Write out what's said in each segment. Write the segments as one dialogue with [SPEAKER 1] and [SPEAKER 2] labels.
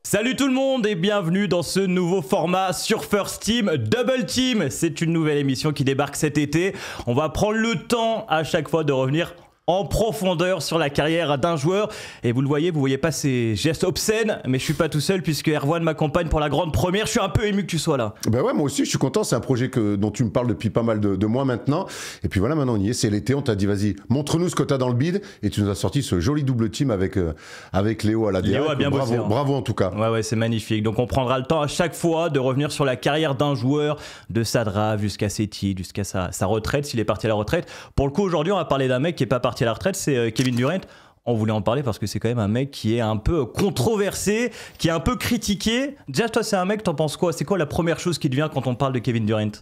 [SPEAKER 1] Salut tout le monde et bienvenue dans ce nouveau format Surfers Team Double Team. C'est une nouvelle émission qui débarque cet été. On va prendre le temps à chaque fois de revenir en profondeur sur la carrière d'un joueur. Et vous le voyez, vous voyez pas ces gestes obscènes, mais je suis pas tout seul puisque Erwan m'accompagne pour la grande première. Je suis un peu ému que tu sois là.
[SPEAKER 2] Ben ouais, moi aussi je suis content, c'est un projet dont tu me parles depuis pas mal de mois maintenant. Et puis voilà, maintenant on y est, c'est l'été, on t'a dit vas-y, montre-nous ce que t'as dans le bide. Et tu nous as sorti ce joli double team avec Léo à la DA.
[SPEAKER 1] Léo a bien bossé, hein.
[SPEAKER 2] Bravo en tout cas.
[SPEAKER 1] Ouais, c'est magnifique. Donc on prendra le temps à chaque fois de revenir sur la carrière d'un joueur, de sa draft jusqu'à ses titres, jusqu'à sa retraite, s'il est parti à la retraite. Pour le coup, aujourd'hui, on va parler d'un mec qui est pas parti à la retraite, c'est Kevin Durant. On voulait en parler parce que c'est quand même un mec qui est un peu controversé, qui est un peu critiqué. Déjà, toi, c'est un mec, t'en penses quoi? C'est quoi la première chose qui te vient quand on parle de Kevin Durant?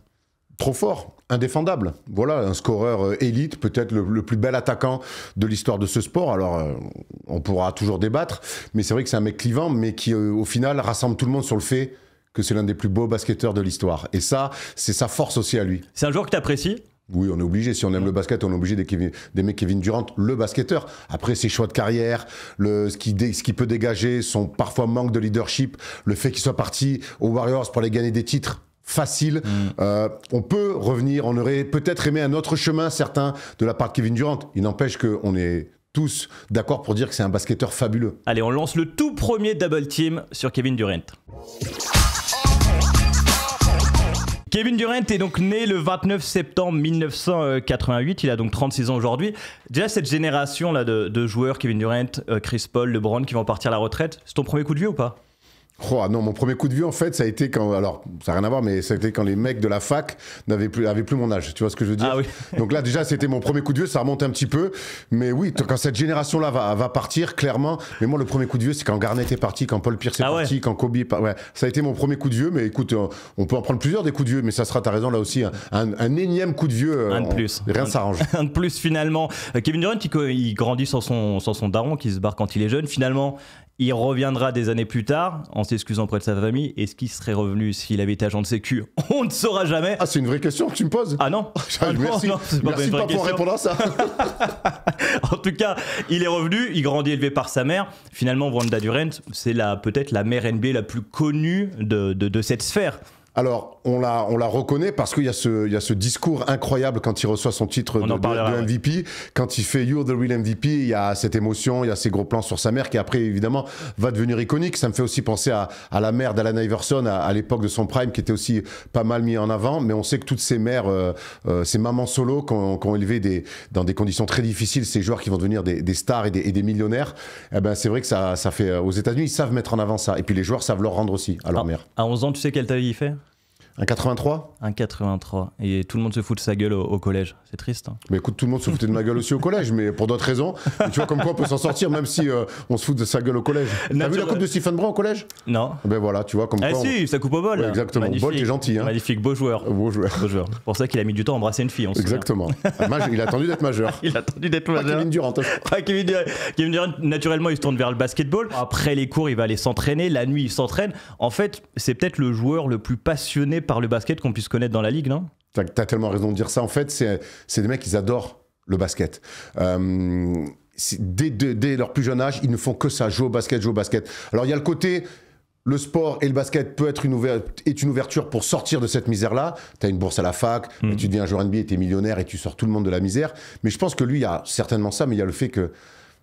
[SPEAKER 2] Trop fort, indéfendable. Voilà, un scoreur élite, peut-être le plus bel attaquant de l'histoire de ce sport. Alors, on pourra toujours débattre, mais c'est vrai que c'est un mec clivant, mais qui, au final, rassemble tout le monde sur le fait que c'est l'un des plus beaux basketteurs de l'histoire. Et ça, c'est sa force aussi à lui.
[SPEAKER 1] C'est un joueur que t'apprécies?
[SPEAKER 2] Oui, on est obligé. Si on aime le basket, on est obligé d'aimer Kevin Durant, le basketteur. Après, ses choix de carrière, ce qu'il peut dégager, son parfois manque de leadership, le fait qu'il soit parti aux Warriors pour aller gagner des titres faciles. On peut revenir, on aurait peut-être aimé un autre chemin, certains, de la part de Kevin Durant. Il n'empêche qu'on est tous d'accord pour dire que c'est un basketteur fabuleux.
[SPEAKER 1] Allez, on lance le tout premier double team sur Kevin Durant. Kevin Durant est donc né le 29 septembre 1988, il a donc 36 ans aujourd'hui. Déjà cette génération là de joueurs, Kevin Durant, Chris Paul, LeBron qui vont partir à la retraite, c'est ton premier coup de vieux ou pas?
[SPEAKER 2] Oh non, mon premier coup de vue en fait, ça a été quand, alors ça n'a rien à voir, mais ça a été quand les mecs de la fac avaient plus mon âge, tu vois ce que je veux dire?
[SPEAKER 1] Ah oui.
[SPEAKER 2] Donc là déjà c'était mon premier coup de vieux, ça remonte un petit peu, mais oui, quand cette génération-là va partir, clairement, mais moi le premier coup de vieux c'est quand Garnett est parti, quand Paul Pierce est parti, quand Kobe, ouais, ça a été mon premier coup de vieux, mais écoute, on peut en prendre plusieurs des coups de vieux, mais ça sera, t'as raison là aussi, un énième coup de vieux,
[SPEAKER 1] un de plus.
[SPEAKER 2] Rien s'arrange.
[SPEAKER 1] Un de plus finalement. Kevin Durant il grandit sans son daron qui se barre quand il est jeune, finalement. Il reviendra des années plus tard en s'excusant auprès de sa famille. Est-ce qu'il serait revenu s'il avait été agent de sécu? On ne saura jamais.
[SPEAKER 2] Ah, c'est une vraie question que tu me poses?
[SPEAKER 1] Ah non,
[SPEAKER 2] merci.
[SPEAKER 1] Non,
[SPEAKER 2] merci pas pour répondre à ça.
[SPEAKER 1] En tout cas, il est revenu, il grandit élevé par sa mère. Finalement, Wanda Durant, c'est peut-être la mère NBA la plus connue de cette sphère.
[SPEAKER 2] Alors, on la reconnaît parce qu'il y a ce discours incroyable quand il reçoit son titre de MVP. Ouais. Quand il fait You're the real MVP, il y a cette émotion, il y a ces gros plans sur sa mère qui après, évidemment, va devenir iconique. Ça me fait aussi penser à la mère d'Allen Iverson à l'époque de son prime qui était aussi pas mal mis en avant. Mais on sait que toutes ces mères, ces mamans solo qui ont élevé dans des conditions très difficiles, ces joueurs qui vont devenir des stars et des millionnaires, eh ben, c'est vrai que ça fait... Aux États-Unis, ils savent mettre en avant ça. Et puis les joueurs savent leur rendre aussi à leur mère.
[SPEAKER 1] À 11 ans, tu sais quelle taille il fait?
[SPEAKER 2] Un 83?
[SPEAKER 1] Un 83. Et tout le monde se fout de sa gueule au collège. C'est triste. Hein.
[SPEAKER 2] Mais écoute, tout le monde se foutait de ma gueule aussi au collège, mais pour d'autres raisons. Et tu vois comme quoi on peut s'en sortir même si on se fout de sa gueule au collège. T'as vu la coupe de Stephen Brun au collège?
[SPEAKER 1] Non.
[SPEAKER 2] Ben voilà, tu vois comme quoi.
[SPEAKER 1] Ah si, ça coupe au bol.
[SPEAKER 2] Ouais, exactement. Bolt est gentil. Hein.
[SPEAKER 1] Magnifique, beau joueur.
[SPEAKER 2] Beau joueur.
[SPEAKER 1] Beau joueur. C'est pour ça qu'il a mis du temps à embrasser une fille.
[SPEAKER 2] Exactement. Il a attendu d'être majeur.
[SPEAKER 1] Il a attendu d'être majeur.
[SPEAKER 2] Pas Kevin Durant.
[SPEAKER 1] Pas Kevin Durant. Kevin Durant, naturellement, il se tourne vers le basketball. Après les cours, il va aller s'entraîner. La nuit, il s'entraîne. En fait, c'est peut-être le joueur le plus passionné par le basket qu'on puisse connaître dans la ligue, non?
[SPEAKER 2] T'as tellement raison de dire ça. En fait, c'est des mecs qui adorent le basket. Dès leur plus jeune âge, ils ne font que ça, jouer au basket, jouer au basket. Alors, il y a le côté... Le sport et le basket peut être une ouverture pour sortir de cette misère-là. Tu as une bourse à la fac, tu deviens un joueur NBA, tu es millionnaire et tu sors tout le monde de la misère. Mais je pense que lui, il y a certainement ça, mais il y a le fait que,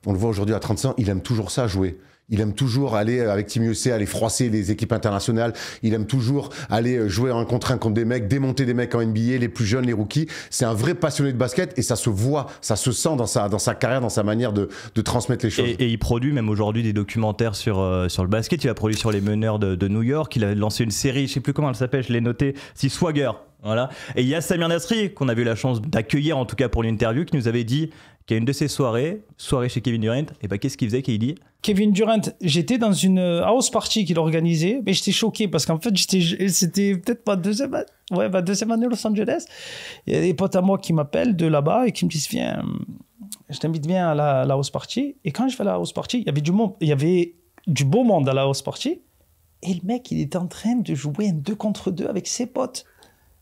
[SPEAKER 2] on le voit aujourd'hui à 35 ans, il aime toujours ça, jouer. Il aime toujours aller avec Team USA, aller froisser les équipes internationales. Il aime toujours aller jouer en contre des mecs, démonter des mecs en NBA, les plus jeunes, les rookies. C'est un vrai passionné de basket et ça se voit, ça se sent dans sa carrière, dans sa manière de transmettre les choses.
[SPEAKER 1] Et il produit même aujourd'hui des documentaires sur le basket. Il a produit sur les meneurs de New York. Il a lancé une série, je sais plus comment elle s'appelle, je l'ai noté, c'est Swagger. Voilà. Et il y a Samir Nasri, qu'on a eu la chance d'accueillir en tout cas pour l'interview, qui nous avait dit qu'à une de ses soirée chez Kevin Durant, et ben qu'est-ce qu'il faisait KD?
[SPEAKER 3] Kevin Durant, j'étais dans une house party qu'il organisait, mais j'étais choqué parce qu'en fait, c'était peut-être ma deuxième année à Los Angeles. Il y a des potes à moi qui m'appellent de là-bas et qui me disent viens, je t'invite, viens à la house party. Et quand je vais à la house party, il y avait du monde, il y avait du beau monde à la house party. Et le mec, il était en train de jouer un 2 contre 2 avec ses potes.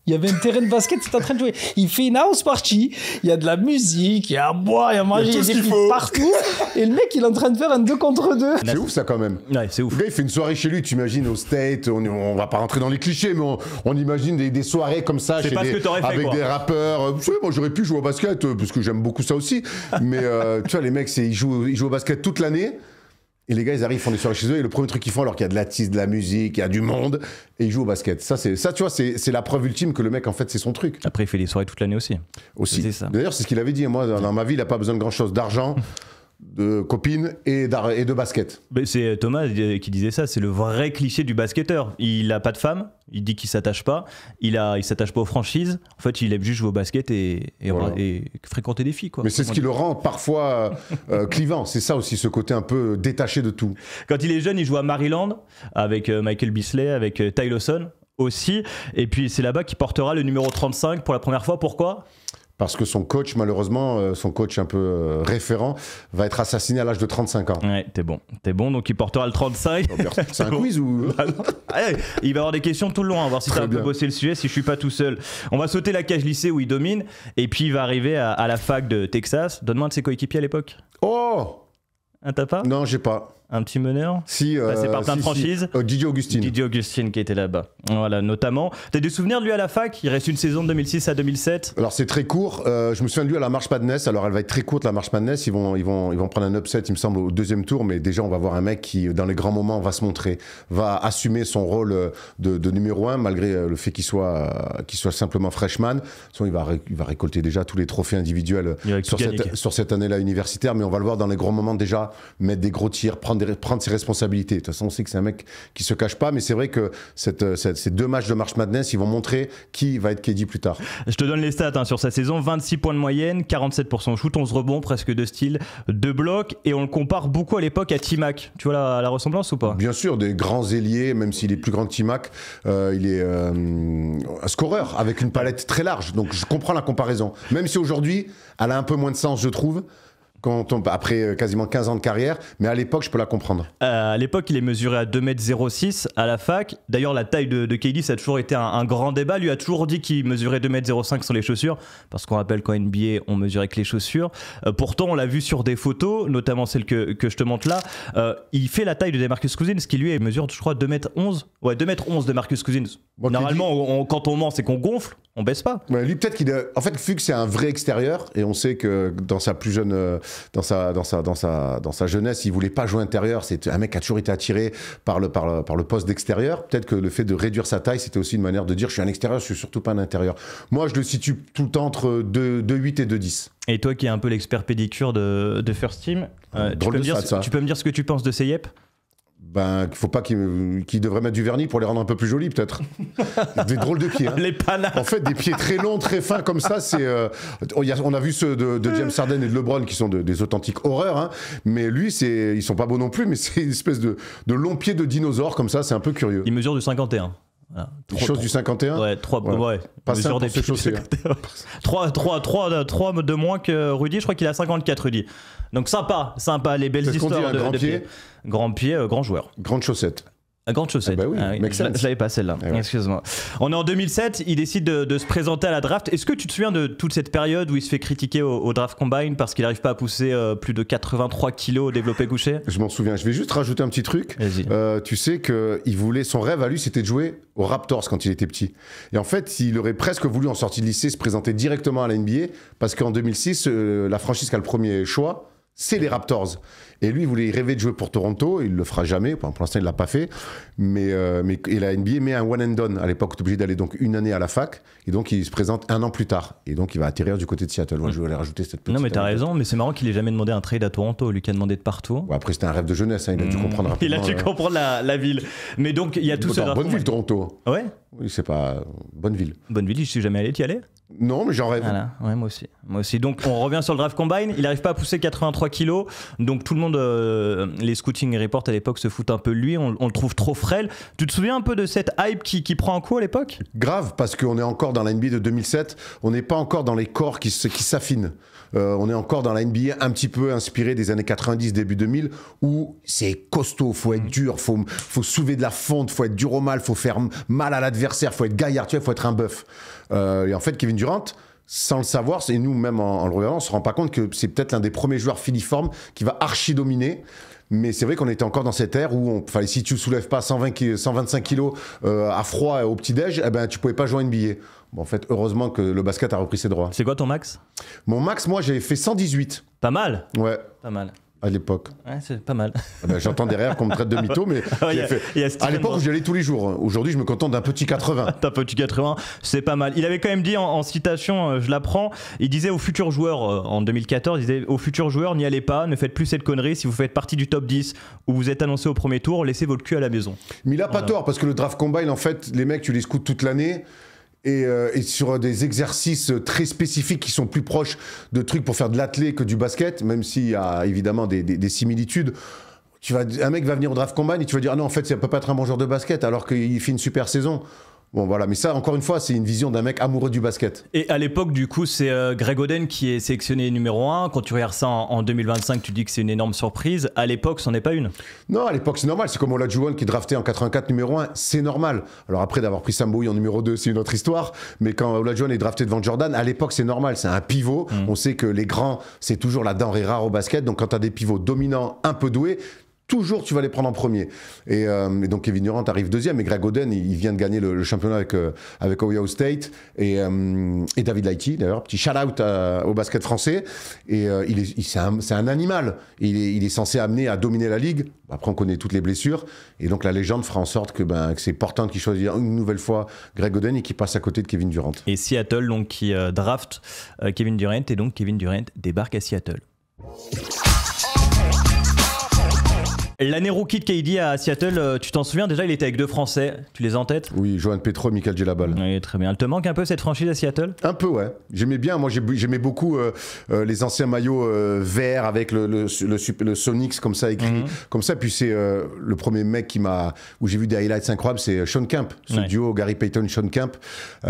[SPEAKER 3] Il y avait un terrain de basket, il est en train de jouer. Il fait une house party, il y a de la musique, il y a à boire, il y a à manger, il y a des filles partout. Et le mec, il est en train de faire un 2 contre 2.
[SPEAKER 2] C'est ouf ça quand même.
[SPEAKER 1] Ouais, c'est ouf.
[SPEAKER 2] Le gars, il fait une soirée chez lui, tu imagines au State, on va pas rentrer dans les clichés, mais on imagine des soirées comme ça
[SPEAKER 1] C'est pas ce que t'aurais fait,
[SPEAKER 2] avec
[SPEAKER 1] quoi.
[SPEAKER 2] des rappeurs. Tu sais, moi j'aurais pu jouer au basket parce que j'aime beaucoup ça aussi. Mais tu vois, les mecs, ils jouent au basket toute l'année. Et les gars, ils arrivent, ils font des soirées chez eux, et le premier truc qu'ils font, alors qu'il y a de la tisse, de la musique, il y a du monde, et ils jouent au basket. Ça, tu vois, c'est la preuve ultime que le mec, en fait, c'est son truc.
[SPEAKER 1] Après, il fait des soirées toute l'année aussi. C'est ça.
[SPEAKER 2] D'ailleurs, c'est ce qu'il avait dit. Moi, dans ma vie, il n'a pas besoin de grand-chose, d'argent, de copines et de basket.
[SPEAKER 1] Mais c'est Thomas qui disait ça, c'est le vrai cliché du basketteur. Il a pas de femme, il dit qu'il s'attache pas, il s'attache pas aux franchises. En fait, il aime juste jouer au basket et fréquenter des filles, quoi.
[SPEAKER 2] Mais c'est ce qui le rend parfois clivant. C'est ça aussi, ce côté un peu détaché de tout.
[SPEAKER 1] Quand il est jeune, il joue à Maryland avec Michael Beasley, avec Ty Lawson aussi. Et puis c'est là-bas qu'il portera le numéro 35 pour la première fois. Pourquoi ?
[SPEAKER 2] Parce que son coach, malheureusement, son coach un peu référent, va être assassiné à l'âge de 35 ans.
[SPEAKER 1] Ouais, t'es bon. Donc il portera le 35.
[SPEAKER 2] C'est un quiz ou...
[SPEAKER 1] Allez, il va y avoir des questions tout le long, on va voir si t'as un peu bossé le sujet, si je suis pas tout seul. On va sauter la cage lycée où il domine, et puis il va arriver à la fac de Texas. Donne-moi un de ses coéquipiers à l'époque.
[SPEAKER 2] Oh!
[SPEAKER 1] T'as pas ?
[SPEAKER 2] Non, j'ai pas.
[SPEAKER 1] Un petit meneur.
[SPEAKER 2] Si,
[SPEAKER 1] passé par plein de franchises.
[SPEAKER 2] Didier Augustine.
[SPEAKER 1] Didier Augustine qui était là-bas. Voilà, notamment. T'as des souvenirs de lui à la fac ? Il reste une saison de 2006 à 2007.
[SPEAKER 2] Alors c'est très court. Je me souviens de lui à la March Madness. Alors elle va être très courte la March Madness. Ils vont prendre un upset, il me semble, au deuxième tour. Mais déjà on va voir un mec qui, dans les grands moments, va se montrer, va assumer son rôle de numéro 1 malgré le fait qu'il soit simplement freshman. De toute façon, il va récolter déjà tous les trophées individuels sur cette année-là universitaire. Mais on va le voir dans les grands moments déjà mettre des gros tirs, prendre ses responsabilités. De toute façon, on sait que c'est un mec qui se cache pas, mais c'est vrai que ces 2 matchs de March Madness, ils vont montrer qui va être KD plus tard.
[SPEAKER 1] Je te donne les stats sur sa saison, 26 points de moyenne, 47% shoot, 11 rebonds, presque 2 steals, 2 blocs, et on le compare beaucoup à l'époque à T-Mac. Tu vois la ressemblance ou pas ?
[SPEAKER 2] Bien sûr, des grands ailiers, même s'il est plus grand que T-Mac, il est un scoreur avec une palette très large, donc je comprends la comparaison. Même si aujourd'hui, elle a un peu moins de sens, je trouve. Après quasiment 15 ans de carrière, mais à l'époque, je peux la comprendre.
[SPEAKER 1] À l'époque, il est mesuré à 2m06 à la fac. D'ailleurs, la taille de KD, ça a toujours été un grand débat. Lui a toujours dit qu'il mesurait 2m05 sur les chaussures, parce qu'on rappelle qu'en NBA, on mesurait que les chaussures. Pourtant, on l'a vu sur des photos, notamment celle que je te montre là. Il fait la taille de DeMarcus Cousins, qui lui mesure, je crois, 2m11. Ouais, 2m11 DeMarcus Cousins. Bon, normalement, quand on ment, c'est qu'on gonfle, on baisse pas.
[SPEAKER 2] Ouais, lui, peut-être qu'il a... En fait, vu que c'est un vrai extérieur, et on sait que dans sa plus jeune... Dans sa jeunesse, il voulait pas jouer intérieur. C'est un mec qui a toujours été attiré par le poste d'extérieur. Peut-être que le fait de réduire sa taille, c'était aussi une manière de dire je suis un extérieur, je suis surtout pas un intérieur. Moi, je le situe tout le temps entre 2,8 et 2,10.
[SPEAKER 1] Et toi qui es un peu l'expert pédicure de First Team, tu peux me dire ce que tu penses de ces yep?
[SPEAKER 2] Ben, faut pas qu'il devrait mettre du vernis pour les rendre un peu plus jolis, peut-être. Des drôles de pieds. Hein.
[SPEAKER 1] Les panards.
[SPEAKER 2] En fait, des pieds très longs, très fins comme ça, c'est. On a vu ceux de James Harden et de LeBron qui sont des authentiques horreurs, hein. Mais lui, ils sont pas beaux non plus, mais c'est une espèce de long pied de dinosaure comme ça, c'est un peu curieux.
[SPEAKER 1] Il mesure du 51. Voilà.
[SPEAKER 2] Des choses du 51 ?
[SPEAKER 1] Ouais, 3 ouais.
[SPEAKER 2] Pas simple pour se chausser.
[SPEAKER 1] 3 de moins que Rudy, je crois qu'il a 54 Rudy. Donc sympa, les belles histoires
[SPEAKER 2] de pied.
[SPEAKER 1] Grand pied, grand joueur.
[SPEAKER 2] Grande chaussette.
[SPEAKER 1] Grande chaussette.
[SPEAKER 2] Ah bah oui,
[SPEAKER 1] je l'avais pas celle-là. Ouais. Excuse-moi. On est en 2007, il décide de se présenter à la draft. Est-ce que tu te souviens de toute cette période où il se fait critiquer au draft combine parce qu'il n'arrive pas à pousser plus de 83 kilos au développé couché?
[SPEAKER 2] Je m'en souviens. Je vais juste rajouter un petit truc. Tu sais que son rêve à lui, c'était de jouer aux Raptors quand il était petit. Et en fait, il aurait presque voulu en sortie de lycée se présenter directement à la NBA parce qu'en 2006, la franchise qui a le premier choix, c'est les Raptors. Et lui, il rêvait de jouer pour Toronto. Il le fera jamais. Pour l'instant, il l'a pas fait. Mais la NBA met un one and done. À l'époque, tu es obligé d'aller donc une année à la fac. Et donc, il se présente 1 an plus tard. Et donc, il va atterrir du côté de Seattle. Moi, je voulais rajouter cette petite.
[SPEAKER 1] Non, mais t'as raison. Mais c'est marrant qu'il ait jamais demandé un trade à Toronto. Lui qui a demandé de partout.
[SPEAKER 2] Ouais, après, c'était un rêve de jeunesse. Hein. Il a dû comprendre rapidement.
[SPEAKER 1] Il a dû comprendre la ville. Mais donc, il y a tout ça.
[SPEAKER 2] Bonne ville, Toronto.
[SPEAKER 1] Ouais.
[SPEAKER 2] Oui, c'est pas bonne ville.
[SPEAKER 1] Bonne ville. Je suis jamais allé. T'y allais?
[SPEAKER 2] Non, mais j'en rêve.
[SPEAKER 1] Voilà, ouais, moi aussi. Moi aussi. Donc on revient sur le draft combine. Il n'arrive pas à pousser 83 kilos. Donc tout le monde, les scouting reports à l'époque se foutent un peu de lui. On le trouve trop frêle. Tu te souviens un peu de cette hype qui prend un coup à l'époque?
[SPEAKER 2] Grave, parce qu'on est encore dans la NBA de 2007. On n'est pas encore dans les corps qui s'affinent. On est encore dans la NBA un petit peu inspiré des années 90, début 2000, où c'est costaud, faut être dur, faut soulever de la fonte, faut être dur au mal, faut faire mal à l'adversaire, faut être gaillard, tu vois, faut être un bœuf. Et en fait, Kevin Durant, sans le savoir, et nous même en le regardant, on se rend pas compte que c'est peut-être l'un des premiers joueurs filiformes qui va archi dominer. Mais c'est vrai qu'on était encore dans cette ère où si tu soulèves pas 125 kilos à froid au petit-déj, eh ben, tu pouvais pas jouer à NBA. Bon, en fait, heureusement que le basket a repris ses droits.
[SPEAKER 1] C'est quoi ton max?
[SPEAKER 2] Mon max, moi, j'avais fait 118.
[SPEAKER 1] Pas mal.
[SPEAKER 2] Ouais.
[SPEAKER 1] Pas mal.
[SPEAKER 2] À l'époque.
[SPEAKER 1] Ouais, c'est pas mal.
[SPEAKER 2] J'entends derrière qu'on me traite de mytho, mais à l'époque où j'y allais tous les jours. Aujourd'hui, je me contente d'un petit 80.
[SPEAKER 1] T'as petit 80, c'est pas mal. Il avait quand même dit en citation, je la prends, il disait aux futurs joueurs, en 2014, il disait aux futurs joueurs, n'y allez pas, ne faites plus cette connerie, si vous faites partie du top 10 ou vous êtes annoncé au premier tour, laissez votre cul à la maison.
[SPEAKER 2] Mais il a pas tort, parce que le draft combine, en fait, les mecs, tu les scoutes toute l'année. Et sur des exercices très spécifiques qui sont plus proches de trucs pour faire de l'athlé que du basket, même s'il y a évidemment des similitudes. Un mec va venir au draft combine et tu vas dire ah non, en fait, ça peut pas être un bon joueur de basket alors qu'il fait une super saison. Bon voilà, mais ça encore une fois c'est une vision d'un mec amoureux du basket.
[SPEAKER 1] Et à l'époque du coup c'est Greg Oden qui est sélectionné numéro 1. Quand tu regardes ça en 2025 tu dis que c'est une énorme surprise. À l'époque c'en est pas une.
[SPEAKER 2] Non, à l'époque c'est normal, c'est comme Olajuwon qui est drafté en 84 numéro 1, c'est normal. Alors après d'avoir pris Sam Bowie en numéro 2 c'est une autre histoire, mais quand Olajuwon est drafté devant Jordan, à l'époque c'est normal, c'est un pivot. On sait que les grands c'est toujours la denrée rare au basket, donc quand tu as des pivots dominants un peu doués, toujours tu vas les prendre en premier. Et donc Kevin Durant arrive deuxième, et Greg Oden il vient de gagner le championnat avec Ohio State et David Lighty d'ailleurs, petit shout out au basket français. Et c'est un animal. Il est censé amener à dominer la ligue. Après on connaît toutes les blessures et donc la légende fera en sorte que c'est Portland qui choisit une nouvelle fois Greg Oden et qui passe à côté de Kevin Durant.
[SPEAKER 1] Et Seattle donc qui draft Kevin Durant, et donc Kevin Durant débarque à Seattle. L'année rookie de KD à Seattle, tu t'en souviens déjà, il était avec 2 Français, tu les as en tête?
[SPEAKER 2] Oui, Johan Petro, Michael Gelabal.
[SPEAKER 1] Oui, très bien. Elle te manque un peu cette franchise à Seattle?
[SPEAKER 2] Un peu, ouais. J'aimais bien, moi j'aimais beaucoup les anciens maillots verts avec le Sonics comme ça écrit, comme ça. Puis c'est le premier mec où j'ai vu des highlights incroyables, c'est Sean Kemp, ce duo Gary Payton-Sean Kemp.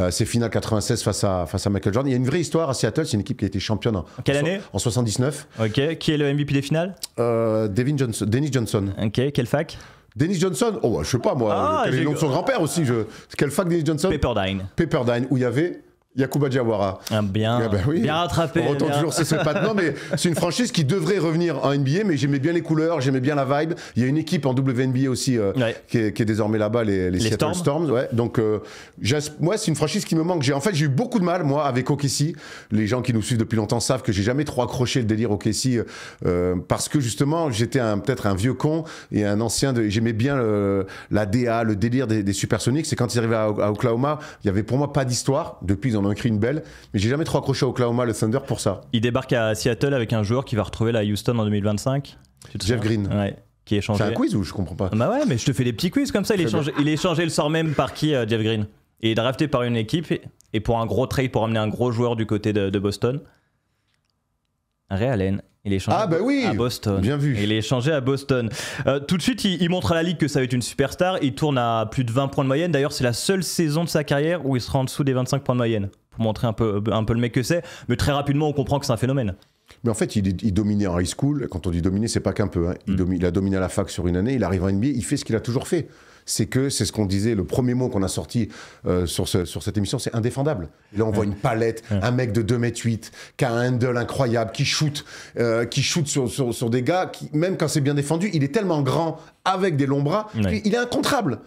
[SPEAKER 2] C'est finale 96 face à Michael Jordan. Il y a une vraie histoire à Seattle, c'est une équipe qui a été championne
[SPEAKER 1] quelle année?
[SPEAKER 2] En 79.
[SPEAKER 1] Ok, qui est le MVP des finales?
[SPEAKER 2] Dennis Johnson.
[SPEAKER 1] Ok, quelle fac?
[SPEAKER 2] Dennis Johnson, oh, je sais pas moi, quel est le nom de son grand-père aussi. Quelle fac Dennis Johnson?
[SPEAKER 1] Pepperdine.
[SPEAKER 2] Pepperdine, où il y avait Yacouba Diawara.
[SPEAKER 1] Bien rattrapé.
[SPEAKER 2] On retrouve toujours ses pattes. Non, mais c'est une franchise qui devrait revenir en NBA, mais j'aimais bien les couleurs, j'aimais bien la vibe. Il y a une équipe en WNBA aussi qui est désormais là-bas, les Seattle Storms. Ouais. Donc, moi, c'est une franchise qui me manque. J'ai eu beaucoup de mal, moi, avec OKC. Les gens qui nous suivent depuis longtemps savent que j'ai jamais trop accroché le délire OKC parce que justement, j'étais peut-être un vieux con et un ancien. J'aimais bien la DA, le délire des Supersonics. C'est quand ils arrivaient à Oklahoma, il y avait pour moi pas d'histoire. Depuis, ils en ont écrit une belle, mais j'ai jamais trop accroché à Oklahoma, le Thunder, pour ça.
[SPEAKER 1] Il débarque à Seattle avec un joueur qui va retrouver la Houston en 2025.
[SPEAKER 2] Jeff Green.
[SPEAKER 1] Ouais, qui est échangé.
[SPEAKER 2] C'est un quiz ou je comprends pas?
[SPEAKER 1] Bah ouais, mais je te fais des petits quiz comme ça. Il est échangé le soir même par qui, Jeff Green? Et il est drafté par une équipe et pour un gros trade pour amener un gros joueur du côté de Boston. Ray Allen. Il est échangé à Boston.
[SPEAKER 2] Bien vu.
[SPEAKER 1] Il est échangé à Boston. Tout de suite, il montre à la ligue que ça va être une superstar. Il tourne à plus de 20 points de moyenne. D'ailleurs, c'est la seule saison de sa carrière où il sera en dessous des 25 points de moyenne. Pour montrer un peu le mec que c'est. Mais très rapidement, on comprend que c'est un phénomène.
[SPEAKER 2] Mais en fait, il dominait en high school. Quand on dit dominer, c'est pas qu'un peu. Hein. Il a dominé à la fac sur une année. Il arrive en NBA, il fait ce qu'il a toujours fait. C'est ce qu'on disait, le premier mot qu'on a sorti sur cette émission, c'est indéfendable. Et là, on voit une palette, un mec de 2,8 m, qui a un handle incroyable, qui shoot sur des gars, même quand c'est bien défendu, il est tellement grand, avec des longs bras, il est incontrable.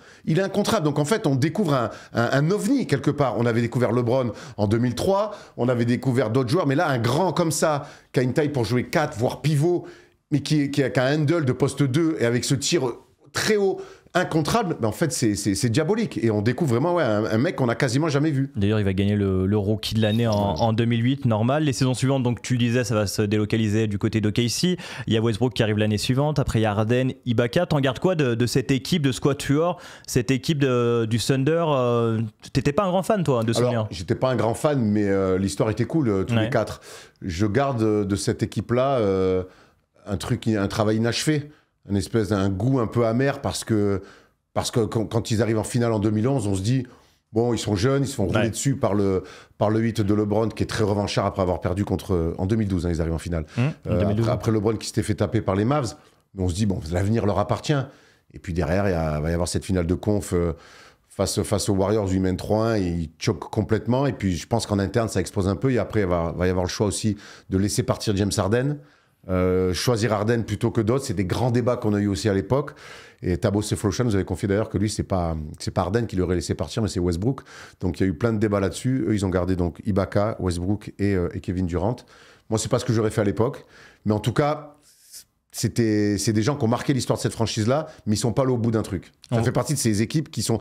[SPEAKER 2] Donc en fait, on découvre un ovni quelque part. On avait découvert LeBron en 2003, on avait découvert d'autres joueurs, mais là, un grand comme ça, qui a une taille pour jouer 4, voire pivot, mais qui a un handle de poste 2, et avec ce tir très haut, incontrable, mais en fait c'est diabolique et on découvre vraiment un mec qu'on a quasiment jamais vu.
[SPEAKER 1] D'ailleurs, il va gagner le rookie de l'année en 2008, normal. Les saisons suivantes, donc tu le disais, ça va se délocaliser du côté d'OKC. Il y a Westbrook qui arrive l'année suivante. Après, il y a Harden, Ibaka. T'en gardes quoi de cette équipe, de ce quatuor, cette équipe du Thunder T'étais pas un grand fan, toi, de souvenir?
[SPEAKER 2] Alors, j'étais pas un grand fan, mais l'histoire était cool, tous les quatre. Je garde de cette équipe-là un travail inachevé. Une espèce d'un goût un peu amer parce que quand ils arrivent en finale en 2011, on se dit, bon, ils sont jeunes, ils se font rouler dessus par le 8 de LeBron qui est très revanchard après avoir perdu en 2012, ils arrivent en finale. Après LeBron qui s'était fait taper par les Mavs, on se dit, bon, l'avenir leur appartient. Et puis derrière, va y avoir cette finale de conf face aux Warriors, où ils mènent 3-1 et ils choquent complètement. Et puis je pense qu'en interne, ça explose un peu. Et après, il va y avoir le choix aussi de laisser partir James Harden. Choisir Harden plutôt que d'autres, c'est des grands débats qu'on a eu aussi à l'époque. Et Thabo Sefolosha nous avait confié d'ailleurs que lui, c'est pas Harden qui l'aurait laissé partir, mais c'est Westbrook. Donc il y a eu plein de débats là-dessus. Eux, ils ont gardé donc Ibaka, Westbrook et Kevin Durant. Moi, c'est pas ce que j'aurais fait à l'époque, mais en tout cas, c'est des gens qui ont marqué l'histoire de cette franchise-là, mais ils sont pas allés au bout d'un truc. Ça fait partie de ces équipes qui sont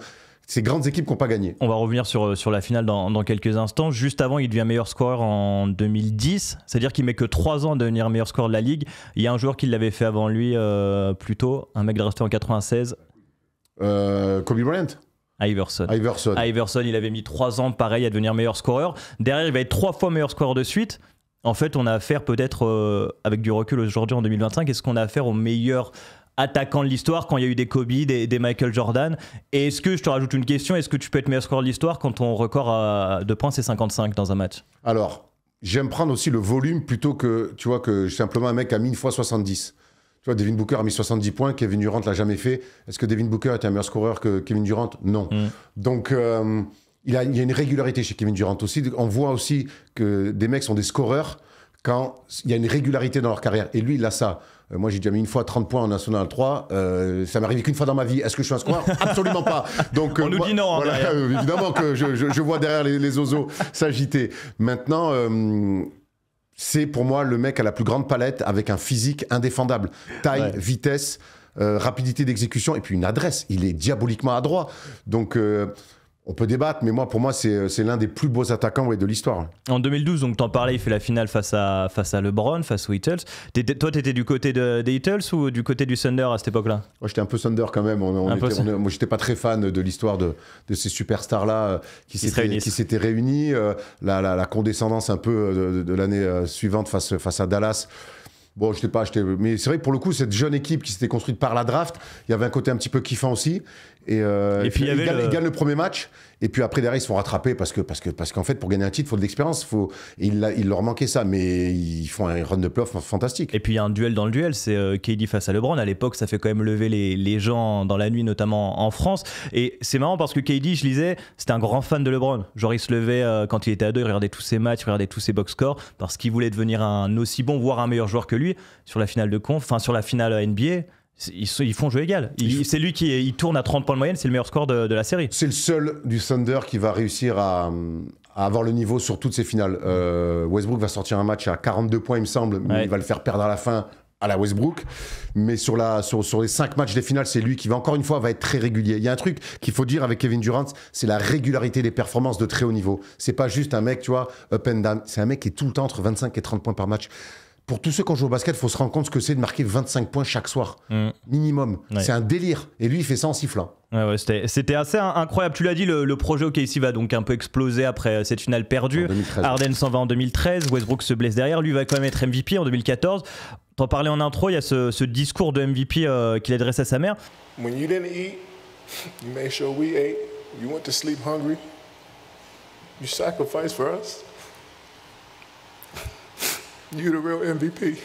[SPEAKER 2] ces grandes équipes qui n'ont pas gagné.
[SPEAKER 1] On va revenir sur la finale dans quelques instants. Juste avant, il devient meilleur scoreur en 2010. C'est-à-dire qu'il met que 3 ans à devenir meilleur scoreur de la Ligue. Il y a un joueur qui l'avait fait avant lui plus tôt, un mec drafté en 96.
[SPEAKER 2] Kobe Bryant.
[SPEAKER 1] Iverson, il avait mis 3 ans pareil à devenir meilleur scoreur. Derrière, il va être 3 fois meilleur scoreur de suite. En fait, on a affaire peut-être, avec du recul aujourd'hui en 2025, est-ce qu'on a affaire au meilleur attaquant de l'histoire quand il y a eu des Kobe, des Michael Jordan? Et est-ce que, je te rajoute une question, est-ce que tu peux être meilleur scoreur de l'histoire quand ton record de points c'est 55 dans un match?
[SPEAKER 2] Alors, j'aime prendre aussi le volume plutôt que, tu vois, que simplement un mec a mis une fois 70. Tu vois, Devin Booker a mis 70 points, Kevin Durant l'a jamais fait. Est-ce que Devin Booker est un meilleur scoreur que Kevin Durant? Non. Donc, il y a une régularité chez Kevin Durant aussi. On voit aussi que des mecs sont des scoreurs quand il y a une régularité dans leur carrière. Et lui, il a ça. Moi, j'ai déjà mis une fois 30 points en National 3. Ça m'est arrivé qu'une fois dans ma vie. Est-ce que je suis un scoreur? Absolument pas. Donc,
[SPEAKER 1] on nous dit non.
[SPEAKER 2] Voilà, évidemment que je vois derrière les oiseaux s'agiter. Maintenant, c'est pour moi le mec à la plus grande palette avec un physique indéfendable. Taille, vitesse, rapidité d'exécution et puis une adresse. Il est diaboliquement adroit. Donc... on peut débattre, mais pour moi, c'est l'un des plus beaux attaquants de l'histoire.
[SPEAKER 1] En 2012, donc t'en parlais, il fait la finale face à LeBron, face aux Heatles. Toi, t'étais du côté des Heatles ou du côté du Thunder à cette époque-là?
[SPEAKER 2] Moi, j'étais un peu Thunder quand même. Moi, j'étais pas très fan de l'histoire de ces superstars-là qui s'étaient réunis. La condescendance un peu de l'année suivante face à Dallas. Bon, mais c'est vrai que pour le coup, cette jeune équipe qui s'était construite par la draft, il y avait un côté un petit peu kiffant aussi. Et puis ils gagnent le premier match. Et puis après, derrière, ils se font rattraper parce qu'en fait, pour gagner un titre, il faut de l'expérience. Il leur manquait ça, mais ils font un run de playoff fantastique.
[SPEAKER 1] Et puis il y a un duel dans le duel, c'est KD face à LeBron. À l'époque, ça fait quand même lever les gens dans la nuit, notamment en France. Et c'est marrant parce que KD, je lisais, c'était un grand fan de LeBron. Genre, il se levait quand il était ado, il regardait tous ses matchs, il regardait tous ses box scores parce qu'il voulait devenir un aussi bon, voire un meilleur joueur que lui sur la finale de conf, enfin sur la finale NBA. Ils font jeu égal. C'est lui qui tourne à 30 points de moyenne, c'est le meilleur score de la série.
[SPEAKER 2] C'est le seul du Thunder qui va réussir à avoir le niveau sur toutes ces finales. Westbrook va sortir un match à 42 points, il me semble, mais il va le faire perdre à la fin à la Westbrook. Mais sur les 5 matchs des finales, c'est lui qui va encore une fois va être très régulier. Il y a un truc qu'il faut dire avec Kevin Durant, c'est la régularité des performances de très haut niveau. C'est pas juste un mec, tu vois, up and down. C'est un mec qui est tout le temps entre 25 et 30 points par match. Pour tous ceux qui ont joué au basket, il faut se rendre compte ce que c'est de marquer 25 points chaque soir. Minimum. Ouais. C'est un délire. Et lui, il fait ça en sifflant.
[SPEAKER 1] Ouais, c'était assez incroyable. Tu l'as dit, le projet OKC va donc un peu exploser après cette finale perdue. Harden s'en va en 2013. Westbrook se blesse derrière. Lui va quand même être MVP en 2014. T'en parlais en intro, il y a ce discours de MVP qu'il adresse à sa mère.
[SPEAKER 4] When you didn't eat, you made sure we ate. You went to sleep hungry. You sacrificed for us. You're the real MVP.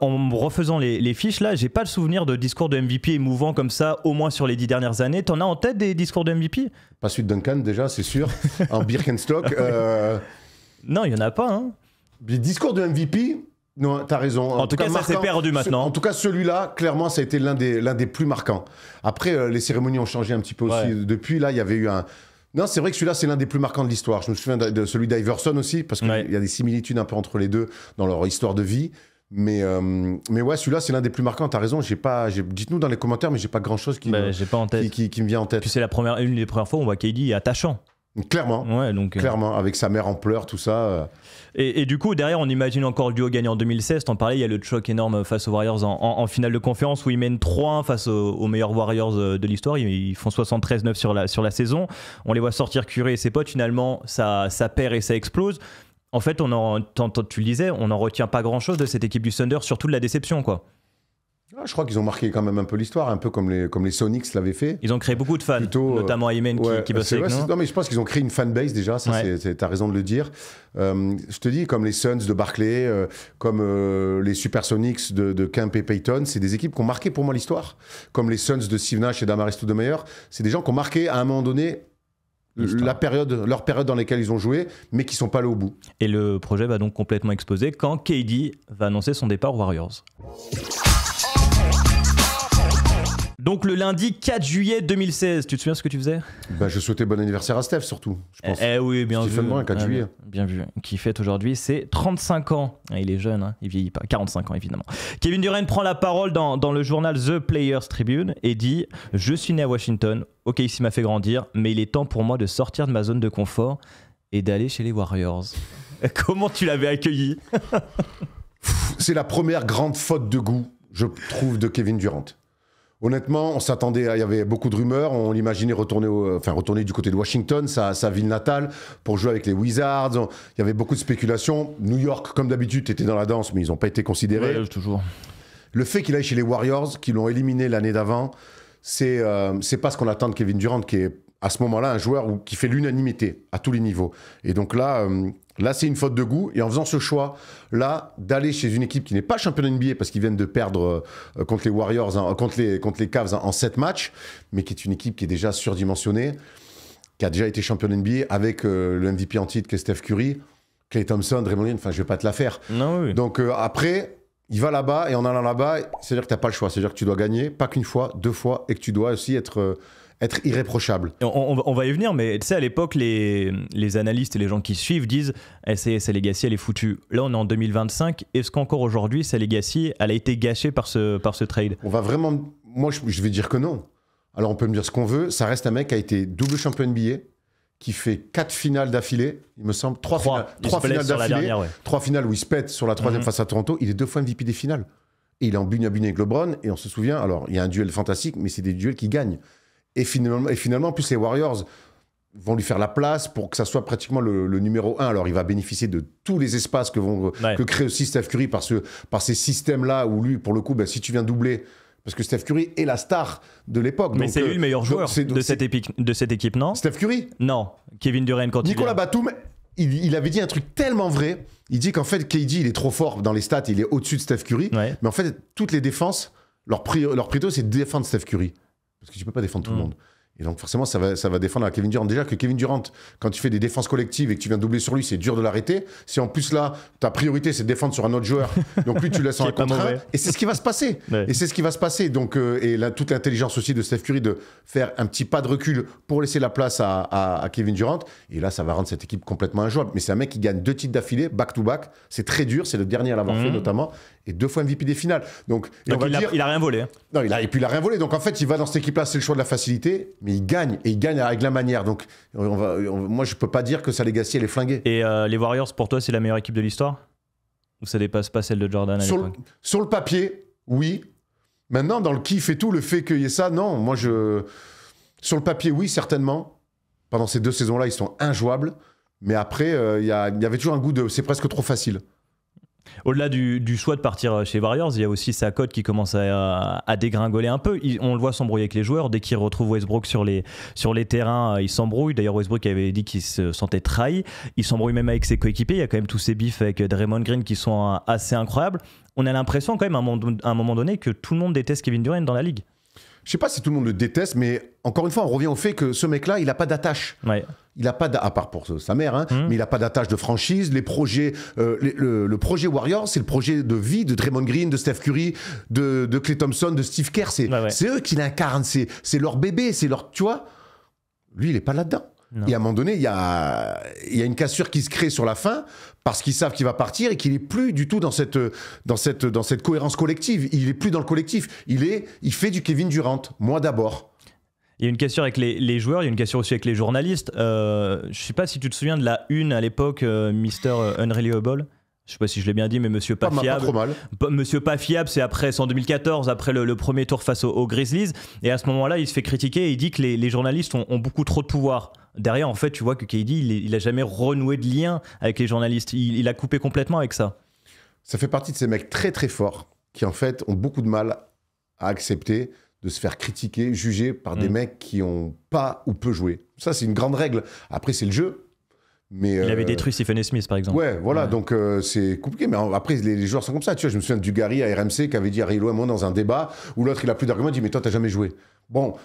[SPEAKER 1] En refaisant les fiches, là, j'ai pas le souvenir de discours de MVP émouvant comme ça, au moins sur les 10 dernières années. T'en as en tête des discours de MVP?
[SPEAKER 2] Pas celui de Duncan, déjà, c'est sûr. En Birkenstock.
[SPEAKER 1] Non, il y en a pas. Hein.
[SPEAKER 2] Les discours de MVP, non, t'as raison.
[SPEAKER 1] En tout cas, ça s'est perdu maintenant.
[SPEAKER 2] En tout cas, celui-là, clairement, ça a été l'un des plus marquants. Après, les cérémonies ont changé un petit peu aussi. Depuis, là, il y avait eu un... Non, c'est vrai que celui-là, c'est l'un des plus marquants de l'histoire. Je me souviens de celui d'Iverson aussi, parce qu'il y a des similitudes un peu entre les deux dans leur histoire de vie. Mais ouais, celui-là, c'est l'un des plus marquants. T'as raison. Dites-nous dans les commentaires, mais j'ai pas grand-chose qui me vient en tête.
[SPEAKER 1] Puis c'est une des premières fois où on voit KD attachant.
[SPEAKER 2] Clairement.
[SPEAKER 1] Ouais, donc,
[SPEAKER 2] clairement, avec sa mère en pleurs, tout ça.
[SPEAKER 1] Et du coup, derrière, on imagine encore le duo gagné en 2016. T'en parlais, il y a le choc énorme face aux Warriors en finale de conférence où ils mènent 3-1 face aux meilleurs Warriors de l'histoire. Ils font 73-9 sur la saison. On les voit sortir Curry et ses potes. Finalement, ça perd et ça explose. En fait, tu le disais, on n'en retient pas grand-chose de cette équipe du Thunder, surtout de la déception, quoi.
[SPEAKER 2] Je crois qu'ils ont marqué quand même un peu l'histoire, un peu comme les Sonics l'avaient fait.
[SPEAKER 1] Ils ont créé beaucoup de fans, notamment Ayman qui bossait avec nous.
[SPEAKER 2] Non, mais je pense qu'ils ont créé une fanbase déjà, t'as raison de le dire. Je te dis, comme les Suns de Barclay, comme les Supersonics de Kemp et Payton, c'est des équipes qui ont marqué pour moi l'histoire. Comme les Suns de Steve Nash et d'Amaris Stoudemire, c'est des gens qui ont marqué à un moment donné leur période dans laquelle ils ont joué, mais qui ne sont pas allés au bout. Et le projet va donc complètement exploser quand KD va annoncer son départ aux Warriors. Donc le lundi 4 juillet 2016, tu te souviens ce que tu faisais ? Je souhaitais bon anniversaire à Steph surtout, je pense. Oui, bien vu. 4 juillet. Bien vu. Qui fête aujourd'hui ses 35 ans. Il est jeune, hein, il vieillit pas. 45 ans évidemment. Kevin Durant prend la parole dans le journal The Players Tribune et dit « Je suis né à Washington, OKC m'a fait grandir, mais il est temps pour moi de sortir de ma zone de confort et d'aller chez les Warriors. » Comment tu l'avais accueilli ? C'est la première grande faute de goût, je trouve, de Kevin Durant. Honnêtement, on s'attendait, il y avait beaucoup de rumeurs, on l'imaginait retourner du côté de Washington, sa ville natale, pour jouer avec les Wizards. Il y avait beaucoup de spéculations. New York, comme d'habitude, était dans la danse, mais ils n'ont pas été considérés. Ouais, toujours. Le fait qu'il aille chez les Warriors, qui l'ont éliminé l'année d'avant, c'est pas ce qu'on attend de Kevin Durant, qui est à ce moment-là un joueur qui fait l'unanimité à tous les niveaux. Et donc là, c'est une faute de goût. Et en faisant ce choix-là, d'aller chez une équipe qui n'est pas championne NBA parce qu'ils viennent de perdre contre les Warriors, contre les Cavs en 7 matchs, mais qui est une équipe qui est déjà surdimensionnée, qui a déjà été championne NBA avec le MVP en titre qui est Steph Curry, Klay Thompson, Draymond Green, enfin je vais pas te la faire. Non, oui. Donc après, il va là-bas et en allant là-bas, c'est-à-dire que tu n'as pas le choix. C'est-à-dire que tu dois gagner, pas qu'une fois, 2 fois, et que tu dois aussi être irréprochable. On va y venir, mais tu sais, à l'époque, les analystes et les gens qui suivent disent sa legacy, elle est foutue. Là, on est en 2025. Est-ce qu'encore aujourd'hui, sa legacy, elle a été gâchée par ce trade ? On va vraiment... Moi, je vais dire que non. Alors, on peut me dire ce qu'on veut. Ça reste un mec qui a été double champion NBA, qui fait 4 finales d'affilée, il me semble. 3 finales d'affilée. 3 finales où il se pète sur la 3e face à Toronto. Il est 2 fois MVP des finales. Et il est en bune-à-bune avec LeBron. Et on se souvient, alors, il y a un duel fantastique, mais c'est des duels qui gagnent. Et finalement, en plus, les Warriors vont lui faire la place pour que ça soit pratiquement le numéro 1. Alors, il va bénéficier de tous les espaces que crée aussi Steph Curry par ces systèmes-là où lui, pour le coup, si tu viens doubler, parce que Steph Curry est la star de l'époque. Mais c'est lui le meilleur joueur de cette équipe, non ? Steph Curry ? Non. Kevin Durant, quand Nicolas Batum, il avait dit un truc tellement vrai. Il dit qu'en fait, KD, il est trop fort dans les stats, il est au-dessus de Steph Curry. Ouais. Mais en fait, toutes les défenses, leur priorité, c'est de défendre Steph Curry. Parce que tu peux pas défendre tout le monde. Et donc forcément, ça va défendre à Kevin Durant. Déjà que Kevin Durant, quand tu fais des défenses collectives et que tu viens doubler sur lui, c'est dur de l'arrêter. Si en plus là, ta priorité, c'est de défendre sur un autre joueur, donc lui, tu laisses en un contre un. Et c'est ce qui va se passer. Ouais. Et c'est ce qui va se passer. Donc, et là, toute l'intelligence aussi de Steph Curry de faire un petit pas de recul pour laisser la place à Kevin Durant. Et là, ça va rendre cette équipe complètement injouable. Mais c'est un mec qui gagne 2 titres d'affilée, back-to-back. C'est très dur. C'est le dernier à l'avoir fait notamment. Et 2 fois MVP des finales. Donc il a rien volé. Hein. Non, et puis il a rien volé. Donc en fait, il va dans cette équipe-là, c'est le choix de la facilité, mais il gagne. Et il gagne avec la manière. Donc moi, je peux pas dire que sa legacy, elle est flinguée. Et les Warriors, pour toi, c'est la meilleure équipe de l'histoire ? Ou ça dépasse pas celle de Jordan à l'époque ? Sur le papier, oui. Maintenant, dans le kiff et tout, le fait qu'il y ait ça, non. Moi, sur le papier, oui, certainement. Pendant ces 2 saisons-là, ils sont injouables. Mais après, il y avait toujours un goût de... C'est presque trop facile. Au-delà du choix de partir chez Warriors, il y a aussi sa cote qui commence à dégringoler un peu. On le voit s'embrouiller avec les joueurs. Dès qu'il retrouve Westbrook sur les terrains, il s'embrouille. D'ailleurs, Westbrook avait dit qu'il se sentait trahi. Il s'embrouille même avec ses coéquipiers. Il y a quand même tous ces bifs avec Draymond Green qui sont assez incroyables. On a l'impression quand même à un moment donné que tout le monde déteste Kevin Durant dans la ligue. Je sais pas si tout le monde le déteste, mais encore une fois, on revient au fait que ce mec-là, il n'a pas d'attache. Ouais. Il n'a pas à part pour sa mère, hein, mais il n'a pas d'attache de franchise. Les projets, le projet Warriors, c'est le projet de vie de Draymond Green, de Steph Curry, de Klay Thompson, de Steve Kerr. C'est eux qui l'incarnent. C'est leur bébé, c'est leur, tu vois. Lui, il n'est pas là-dedans.
[SPEAKER 1] Non.
[SPEAKER 2] Et à un moment donné, il y a une cassure qui se crée sur la fin parce qu'ils savent qu'il va partir et qu'il est plus du tout dans cette cohérence collective. Il est plus dans le collectif. Il fait du Kevin Durant. Moi d'abord.
[SPEAKER 1] Il y a une question avec les joueurs, il y a une question aussi avec les journalistes. Je sais pas si tu te souviens de la une à l'époque, Mr. Unreliable. Je sais pas si je l'ai bien dit, mais Monsieur Pas Fiable.
[SPEAKER 2] Pas trop mal.
[SPEAKER 1] Monsieur Pas Fiable, c'est en 2014, après le premier tour face aux Grizzlies. Et à ce moment-là, il se fait critiquer et il dit que les journalistes ont beaucoup trop de pouvoir. Derrière, en fait, tu vois que KD, il a jamais renoué de lien avec les journalistes. Il a coupé complètement avec ça.
[SPEAKER 2] Ça fait partie de ces mecs très très forts qui en fait ont beaucoup de mal à accepter de se faire critiquer, juger par des mecs qui ont pas ou peu joué. Ça, c'est une grande règle. Après, c'est le jeu. Mais
[SPEAKER 1] il avait détruit Stephen Smith, par exemple.
[SPEAKER 2] Ouais, voilà, donc c'est compliqué. Mais après, les joueurs sont comme ça. Tu vois, je me souviens de Dugarry à RMC qui avait dit à Ray Loemon dans un débat où l'autre, il a plus d'arguments, il dit « Mais toi, t'as jamais joué. » Bon,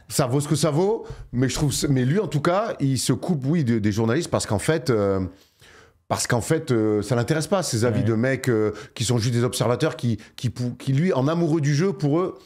[SPEAKER 2] ça vaut ce que ça vaut, mais mais lui, en tout cas, il se coupe, oui, des journalistes parce qu'en fait... ça l'intéresse pas, ces avis de mecs qui sont juste des observateurs qui, lui, en amoureux du jeu, pour eux,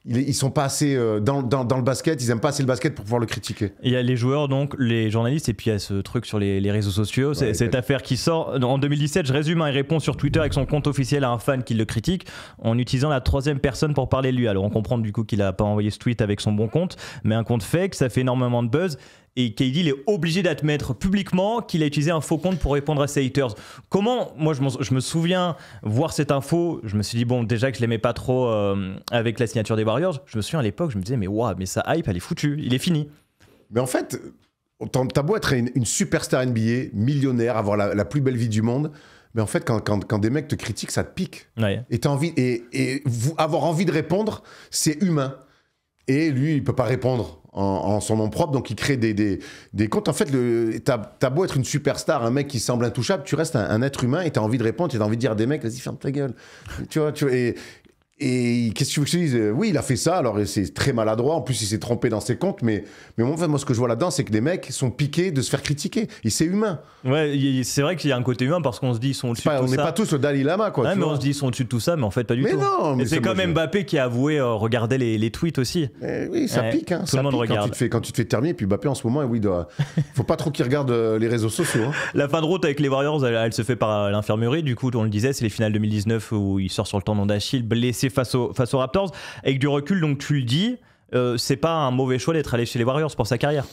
[SPEAKER 2] ils sont pas assez dans le basket, ils aiment pas assez le basket pour pouvoir le critiquer.
[SPEAKER 1] Il y a les joueurs, donc, les journalistes, et puis il y a ce truc sur les réseaux sociaux, cette affaire qui sort. En 2017, je résume, il répond sur Twitter avec son compte officiel à un fan qui le critique en utilisant la troisième personne pour parler de lui. Alors on comprend du coup qu'il a pas envoyé ce tweet avec son bon compte, mais un compte fake, ça fait énormément de buzz. Et KD, il est obligé d'admettre publiquement qu'il a utilisé un faux compte pour répondre à ses haters. Comment, moi je me souviens voir cette info, je me suis dit bon, déjà que je l'aimais pas trop avec la signature des Warriors, je me souviens à l'époque, je me disais mais waouh, mais sa hype elle est foutue, il est fini.
[SPEAKER 2] Mais en fait, t'as beau être une superstar NBA, millionnaire, avoir la plus belle vie du monde, mais en fait quand des mecs te critiquent, ça te pique.
[SPEAKER 1] Ouais.
[SPEAKER 2] Et t'as envie, avoir envie de répondre, c'est humain. Et lui, il peut pas répondre en son nom propre, donc il crée des comptes. En fait, t'as beau être une superstar, un mec qui semble intouchable, tu restes un être humain et t'as envie de répondre, t'as envie de dire à des mecs, vas-y, ferme ta gueule. tu vois, et qu'est-ce que tu veux que je te dise ? Oui, il a fait ça, alors c'est très maladroit, en plus il s'est trompé dans ses comptes, mais en fait, moi ce que je vois là-dedans, c'est que des mecs sont piqués de se faire critiquer, et c'est humain.
[SPEAKER 1] Ouais, c'est vrai qu'il y a un côté humain parce qu'on se dit ils sont au-dessus de tout ça.
[SPEAKER 2] On n'est pas tous le Dalai Lama, quoi.
[SPEAKER 1] Ouais, mais on se dit ils sont au-dessus de tout ça, mais en fait pas du tout.
[SPEAKER 2] Non, mais
[SPEAKER 1] c'est quand même Mbappé qui a avoué regarder les tweets aussi.
[SPEAKER 2] Oui, ça pique, hein.
[SPEAKER 1] Tout le monde regarde.
[SPEAKER 2] Quand tu te fais terminer, puis Mbappé en ce moment, oui, faut pas trop qu'il regarde les réseaux sociaux. Hein.
[SPEAKER 1] La fin de route avec les Warriors, elle se fait par l'infirmerie. Du coup, on le disait, c'est les finales 2019 où il sort sur le tendon d'Achille, blessé face aux Raptors. Avec du recul, donc tu le dis, c'est pas un mauvais choix d'être allé chez les Warriors pour sa carrière.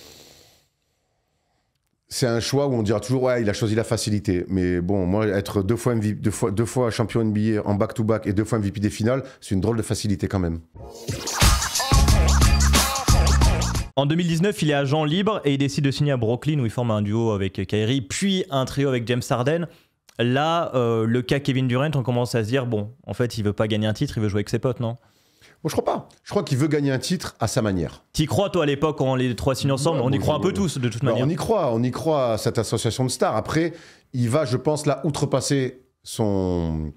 [SPEAKER 2] C'est un choix où on dira toujours ouais, il a choisi la facilité. Mais bon, moi, être deux fois champion NBA en back-to-back et 2 fois MVP des finales, c'est une drôle de facilité quand même.
[SPEAKER 1] En 2019, il est agent libre et il décide de signer à Brooklyn où il forme un duo avec Kyrie, puis un trio avec James Harden. Là, le cas Kevin Durant, on commence à se dire, bon, en fait, il veut pas gagner un titre, il veut jouer avec ses potes, non ?
[SPEAKER 2] Bon, je crois pas. Je crois qu'il veut gagner un titre à sa manière.
[SPEAKER 1] T'y crois, toi, à l'époque, quand les trois signent ensemble ? On y croit un peu tous, de toute manière.
[SPEAKER 2] On y croit à cette association de stars. Après, il va, je pense, là, outrepasser son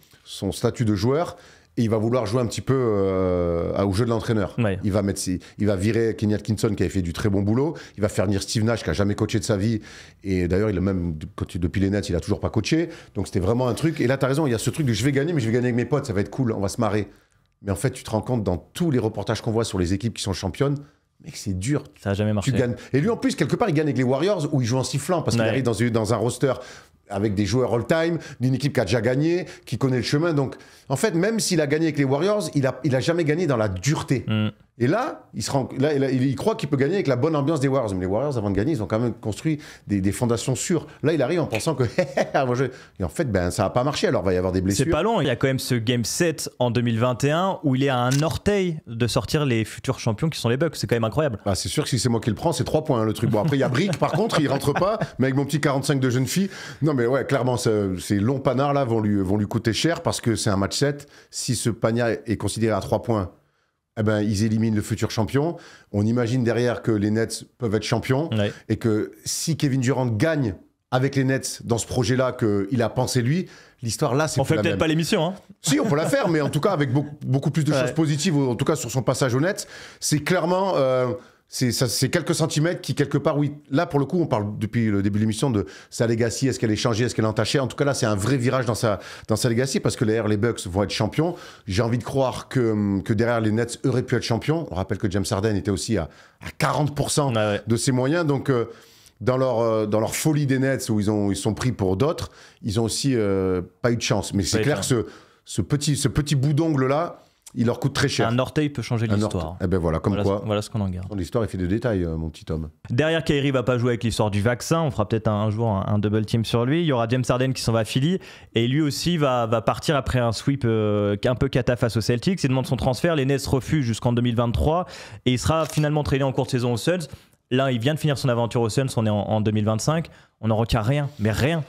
[SPEAKER 2] statut de joueur et il va vouloir jouer un petit peu au jeu de l'entraîneur. Ouais. Il va virer Kenny Atkinson, qui avait fait du très bon boulot. Il va faire venir Steve Nash, qui a jamais coaché de sa vie. Et d'ailleurs, il a même, depuis les Nets, il a toujours pas coaché. Donc, c'était vraiment un truc. Et là, tu as raison, il y a ce truc de je vais gagner, mais je vais gagner avec mes potes, ça va être cool, on va se marrer. Mais en fait, tu te rends compte dans tous les reportages qu'on voit sur les équipes qui sont championnes, mec, c'est dur.
[SPEAKER 1] Ça n'a jamais marché.
[SPEAKER 2] Tu gagnes. Et lui, en plus, quelque part, il gagne avec les Warriors où il joue en sifflant parce qu'il arrive dans un roster avec des joueurs all-time, d'une équipe qui a déjà gagné, qui connaît le chemin. Donc, en fait, même s'il a gagné avec les Warriors, il a jamais gagné dans la dureté. Et là, il croit qu'il peut gagner avec la bonne ambiance des Warriors. Mais les Warriors, avant de gagner, ils ont quand même construit des fondations sûres. Là, il arrive en pensant que... Et en fait, ça n'a pas marché, alors il va y avoir des blessures.
[SPEAKER 1] C'est pas long, il y a quand même ce Game 7 en 2021 où il est à un orteil de sortir les futurs champions qui sont les Bucks. C'est quand même incroyable.
[SPEAKER 2] Bah, c'est sûr que si c'est moi qui le prends, c'est 3 points, le truc. Bon, après, il y a Brick, par contre, il rentre pas, mais avec mon petit 45 de jeune fille. Non, mais ouais, clairement, ces longs panards là vont lui coûter cher parce que c'est un match 7. Si ce panier est considéré à 3 points, eh ben, ils éliminent le futur champion. On imagine derrière que les Nets peuvent être champions et que si Kevin Durant gagne avec les Nets dans ce projet-là qu'il a pensé lui, l'histoire là, c'est
[SPEAKER 1] on fait peut-être pas l'émission, hein.
[SPEAKER 2] Si, on peut la faire, mais en tout cas avec beaucoup plus de choses positives, en tout cas sur son passage aux Nets. C'est clairement... c'est quelques centimètres qui, quelque part, oui, là, pour le coup, on parle depuis le début de l'émission de sa legacy, est-ce qu'elle est changée, est-ce qu'elle est entachée. En tout cas, là, c'est un vrai virage dans sa legacy, parce que derrière, les Bucks vont être champions. J'ai envie de croire que derrière, les Nets auraient pu être champions. On rappelle que James Harden était aussi à 40% de ses moyens, donc... dans leur folie des Nets où ils sont pris pour d'autres, ils ont aussi pas eu de chance. Mais c'est clair que ce petit bout d'ongle-là, il leur coûte très cher.
[SPEAKER 1] Un orteil peut changer l'histoire.
[SPEAKER 2] Eh ben voilà,
[SPEAKER 1] Voilà ce qu'on en garde.
[SPEAKER 2] L'histoire est faite de détails, mon petit homme.
[SPEAKER 1] Derrière, Kyrie va pas jouer avec l'histoire du vaccin. On fera peut-être un jour un double team sur lui. Il y aura James Harden qui s'en va à Philly. Et lui aussi va partir après un sweep un peu cata face aux Celtics. Il demande son transfert. Les Nets refusent jusqu'en 2023. Et il sera finalement tradé en courte saison aux Suns. Là, il vient de finir son aventure aux Suns. On est en 2025. On n'en retient rien. Mais rien.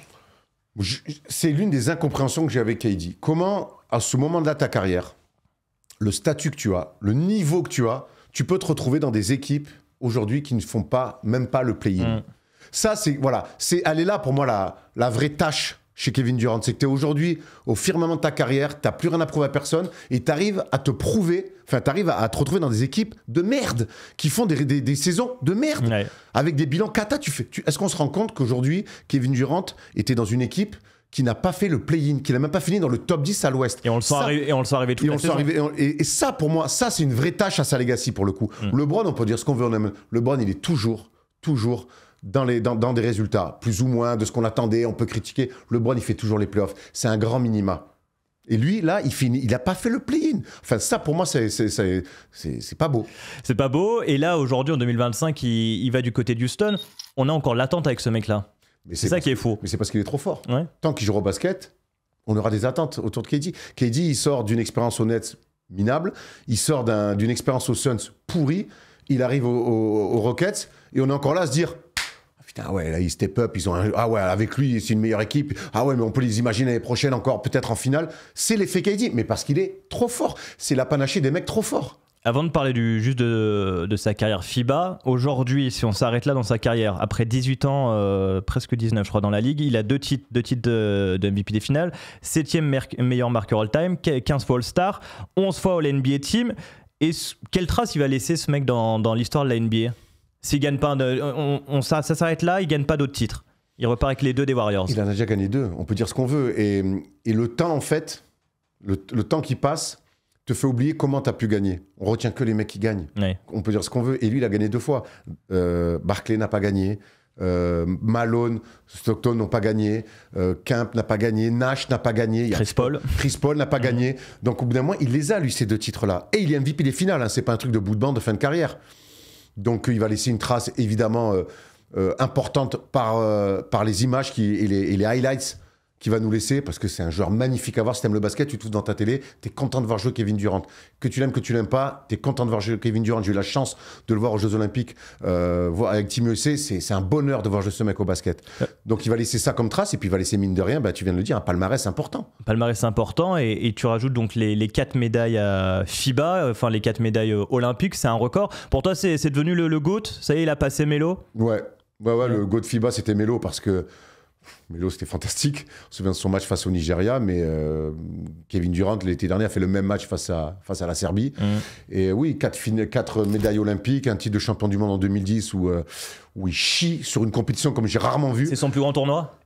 [SPEAKER 2] C'est l'une des incompréhensions que j'ai avec KD. Comment, à ce moment de ta carrière, le statut que tu as, le niveau que tu as, tu peux te retrouver dans des équipes aujourd'hui qui ne font même pas le play-in. Ça, elle est là pour moi la vraie tâche chez Kevin Durant. C'est que tu es aujourd'hui au firmament de ta carrière, tu n'as plus rien à prouver à personne et tu arrives à te prouver, tu arrives à te retrouver dans des équipes de merde qui font des saisons de merde avec des bilans cata. Est-ce qu'on se rend compte qu'aujourd'hui, Kevin Durant était dans une équipe qui n'a pas fait le play-in, qui n'a même pas fini dans le top 10 à l'Ouest.
[SPEAKER 1] Et on le sent arriver toute la saison.
[SPEAKER 2] Et ça, pour moi, ça, c'est une vraie tâche à sa legacy, pour le coup. LeBron, on peut dire ce qu'on veut. LeBron, il est toujours dans des résultats, plus ou moins de ce qu'on attendait. On peut critiquer. LeBron, il fait toujours les playoffs. C'est un grand minima. Et lui, là, il n'a pas fait le play-in. Enfin, ça, pour moi, c'est pas beau.
[SPEAKER 1] C'est pas beau. Et là, aujourd'hui, en 2025, il va du côté d'Houston. On a encore l'attente avec ce mec-là. C'est ça qui est faux.
[SPEAKER 2] Mais c'est parce qu'il est trop fort.
[SPEAKER 1] Ouais.
[SPEAKER 2] Tant qu'il joue au basket, on aura des attentes autour de KD. KD, il sort d'une expérience aux Nets minable. Il sort d'une expérience aux Suns pourrie. Il arrive aux Rockets. Et on est encore là à se dire... Putain, ouais, là, ils step up. Ah ouais, avec lui, c'est une meilleure équipe. Ah ouais, mais on peut les imaginer l'année prochaine encore, peut-être en finale. C'est l'effet KD. Mais parce qu'il est trop fort. C'est la panachée des mecs trop forts.
[SPEAKER 1] Avant de parler juste de sa carrière FIBA, aujourd'hui, si on s'arrête là dans sa carrière, après 18 ans, presque 19 je crois dans la ligue, il a deux titres de MVP des finales, 7e meilleur marqueur all-time, 15 fois All-Star, 11 fois All-NBA Team. Et quelle trace il va laisser ce mec dans l'histoire de la NBA? S'il gagne pas, ça s'arrête là, il gagne pas d'autres titres. Il repart avec les 2 des Warriors.
[SPEAKER 2] Il en a déjà gagné 2, on peut dire ce qu'on veut. Et le temps, en fait, le temps qui passe... te fait oublier comment tu as pu gagner. On retient que les mecs qui gagnent.
[SPEAKER 1] Ouais.
[SPEAKER 2] On peut dire ce qu'on veut. Et lui, il a gagné 2 fois. Barclay n'a pas gagné. Malone, Stockton n'ont pas gagné. Kemp n'a pas gagné. Nash n'a pas gagné.
[SPEAKER 1] Chris Paul
[SPEAKER 2] n'a pas gagné. Donc, au bout d'un moment, il les a, lui, ces 2 titres-là. Et il est MVP des finales. Hein. C'est pas un truc de bout de bande de fin de carrière. Donc, il va laisser une trace, évidemment, importante par les images et les highlights qui va nous laisser, parce que c'est un joueur magnifique à voir. Si t'aimes le basket, tu te trouves dans ta télé, t'es content de voir jouer Kevin Durant. Que tu l'aimes, que tu l'aimes pas, t'es content de voir jouer Kevin Durant. J'ai eu la chance de le voir aux Jeux Olympiques avec Team USA. C'est un bonheur de voir jouer ce mec au basket. Donc il va laisser ça comme trace, et puis il va laisser, mine de rien, tu viens de le dire, un palmarès important.
[SPEAKER 1] Palmarès important, et tu rajoutes donc les 4 médailles FIBA, enfin les 4 médailles olympiques, c'est un record. Pour toi, c'est devenu le GOAT? Ça y est, il a passé Melo?
[SPEAKER 2] Ouais, le GOAT FIBA, c'était Melo, parce que Melo, c'était fantastique. On se souvient de son match face au Nigeria, mais Kevin Durant, l'été dernier, a fait le même match face à la Serbie. Et oui, 4 médailles olympiques, un titre de champion du monde en 2010 où il chie sur une compétition comme j'ai rarement vu.
[SPEAKER 1] C'est son plus grand tournoi?